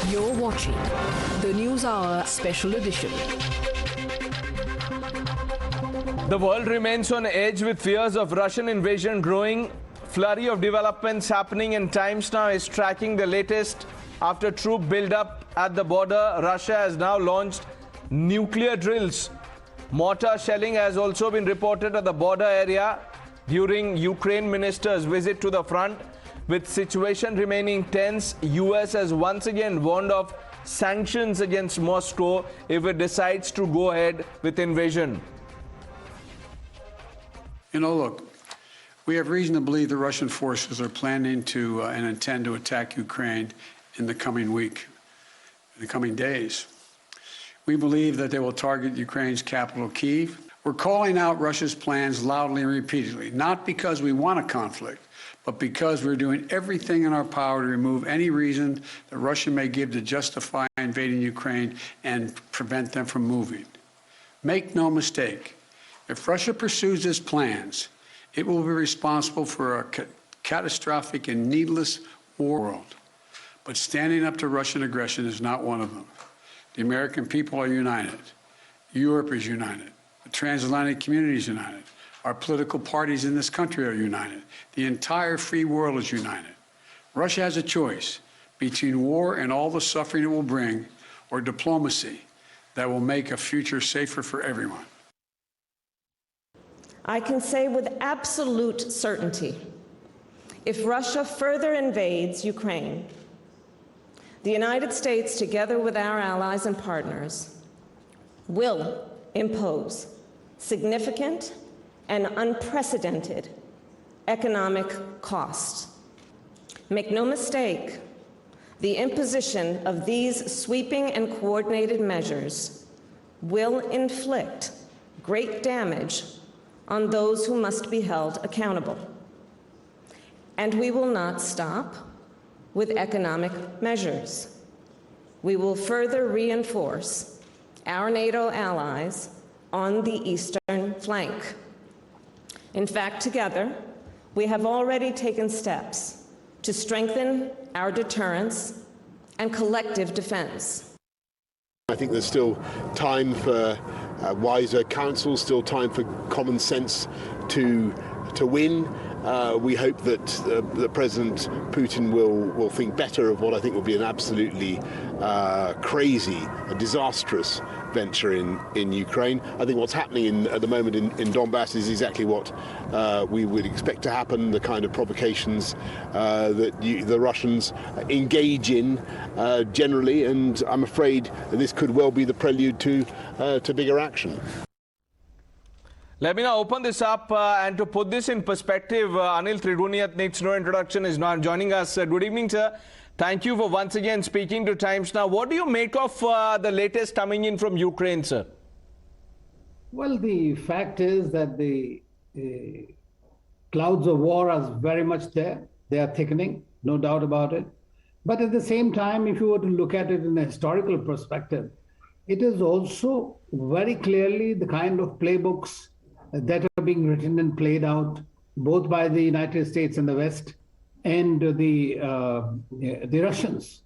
You're watching the NewsHour Special Edition. The world remains on edge with fears of Russian invasion growing. Flurry of developments happening, and Times Now is tracking the latest. After troop build-up at the border, Russia has now launched nuclear drills. Mortar shelling has also been reported at the border area during Ukraine minister's visit to the front. With situation remaining tense, US has once again warned of sanctions against Moscow if it decides to go ahead with invasion. You know, look, we have reason to believe the Russian forces are planning to and intend to attack Ukraine in the coming week, in the coming days. We believe that they will target Ukraine's capital, Kyiv. We're calling out Russia's plans loudly and repeatedly, not because we want a conflict, but because we're doing everything in our power to remove any reason that Russia may give to justify invading Ukraine and prevent them from moving. Make no mistake, if Russia pursues its plans, it will be responsible for a catastrophic and needless war world. But standing up to Russian aggression is not one of them. The American people are united. Europe is united. The transatlantic community is united. Our political parties in this country are united. The entire free world is united. Russia has a choice between war and all the suffering it will bring, or diplomacy that will make a future safer for everyone. I can say with absolute certainty, if Russia further invades Ukraine, the United States, together with our allies and partners, will impose significant and unprecedented economic costs. Make no mistake, the imposition of these sweeping and coordinated measures will inflict great damage on those who must be held accountable. And we will not stop with economic measures. We will further reinforce our NATO allies on the eastern flank. In fact, together, we have already taken steps to strengthen our deterrence and collective defense. I think there's still time for wiser counsel, still time for common sense to win. We hope that President Putin will think better of what I think will be an absolutely crazy, a disastrous venture in Ukraine. I think what's happening at the moment in Donbass is exactly what we would expect to happen, the kind of provocations that the Russians engage in generally, and I'm afraid that this could well be the prelude to bigger action. Let me now open this up and to put this in perspective, Anil Trigunayat needs no introduction, is now joining us. Good evening, sir. Thank you for once again speaking to Times Now. What do you make of the latest coming in from Ukraine, sir? Well, the fact is that the clouds of war are very much there. They are thickening, no doubt about it. But at the same time, if you were to look at it in a historical perspective, it is also very clearly the kind of playbooks that are being written and played out both by the United States and the West and the Russians.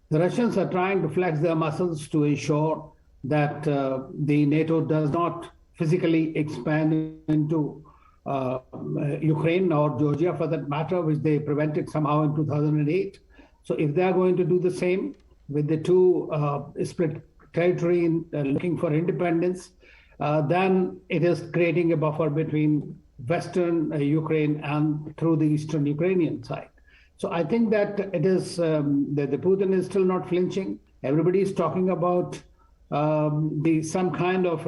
The Russians are trying to flex their muscles to ensure that the NATO does not physically expand into Ukraine or Georgia, for that matter, which they prevented somehow in 2008. So if they are going to do the same with the two split territory looking for independence, then it is creating a buffer between Western Ukraine and through the Eastern Ukrainian side. So I think that it is that the Putin is still not flinching. Everybody is talking about some kind of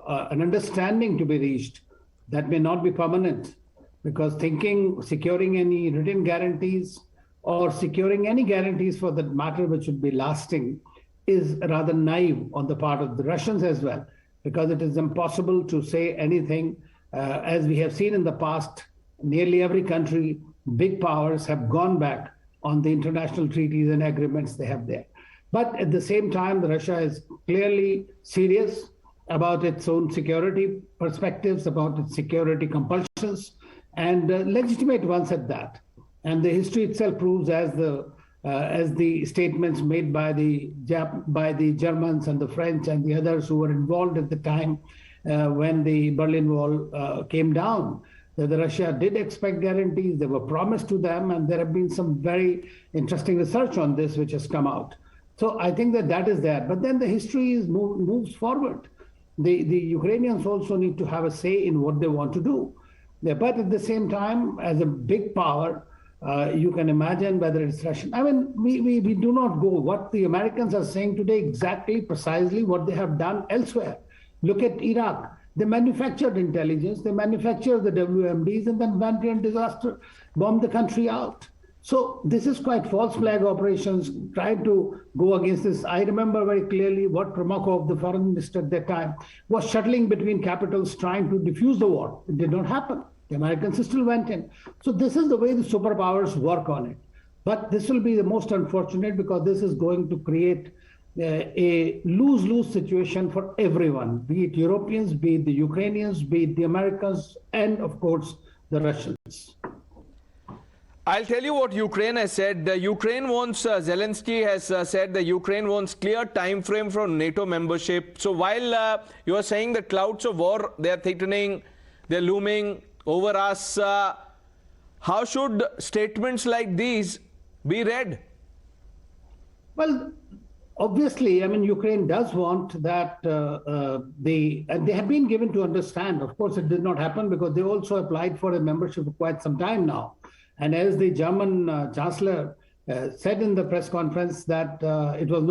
an understanding to be reached that may not be permanent, because securing any written guarantees or securing any guarantees for that matter which would be lasting is rather naive on the part of the Russians as well, because it is impossible to say anything. As we have seen in the past, nearly every country, big powers have gone back on the international treaties and agreements they have there. But at the same time, Russia is clearly serious about its own security perspectives, about its security compulsions, and legitimate ones at that. And the history itself proves, as the as the statements made by the Germans and the French and the others who were involved at the time when the Berlin Wall came down. That Russia did expect guarantees, they were promised to them, and there have been some very interesting research on this which has come out. So I think that is there. But then the history moves forward. The Ukrainians also need to have a say in what they want to do. But at the same time, as a big power, you can imagine whether it's Russian. I mean, we do not go what the Americans are saying today exactly, precisely what they have done elsewhere. Look at Iraq. They manufactured intelligence, they manufactured the WMDs, and then went in disaster, bombed the country out. So this is quite false flag operations, trying to go against this. I remember very clearly what Primakov, the foreign minister at that time, was shuttling between capitals trying to defuse the war. It did not happen. The Americans still went in. So this is the way the superpowers work on it. But this will be the most unfortunate because this is going to create a lose-lose situation for everyone, be it Europeans, be it the Ukrainians, be it the Americans, and of course, the Russians. I'll tell you what Ukraine has said. Ukraine wants, Zelensky has said that Ukraine wants clear time frame for NATO membership. So while you are saying the clouds of war, they are thickening, they're looming over us, how should statements like these be read? Well, obviously, I mean, Ukraine does want that and they have been given to understand. Of course, it did not happen because they also applied for a membership for quite some time now. And as the German chancellor said in the press conference that it was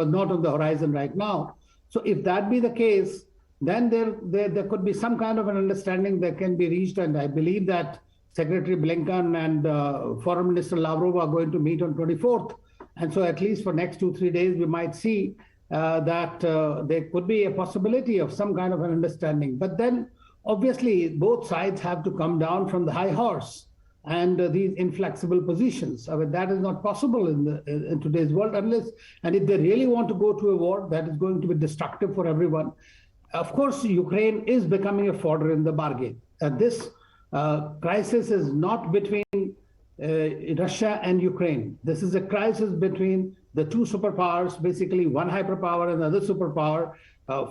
not on the horizon right now. So if that be the case, then there could be some kind of an understanding that can be reached. And I believe that Secretary Blinken and Foreign Minister Lavrov are going to meet on 24th. And so at least for next 2-3 days, we might see that there could be a possibility of some kind of an understanding. But then obviously both sides have to come down from the high horse and these inflexible positions. I mean, that is not possible in today's world unless, and if they really want to go to a war, that is going to be destructive for everyone. Of course, Ukraine is becoming a fodder in the bargain. This crisis is not between Russia and Ukraine. This is a crisis between the two superpowers, basically one hyperpower and another superpower,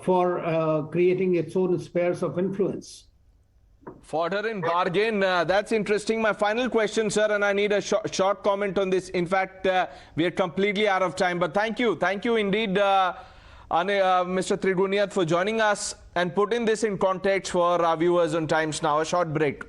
for creating its own spheres of influence. Fodder in bargain, that's interesting. My final question, sir, and I need a short comment on this. In fact, we are completely out of time, but thank you indeed, Mr. Trigunayat, for joining us and putting this in context for our viewers on Times Now. A short break.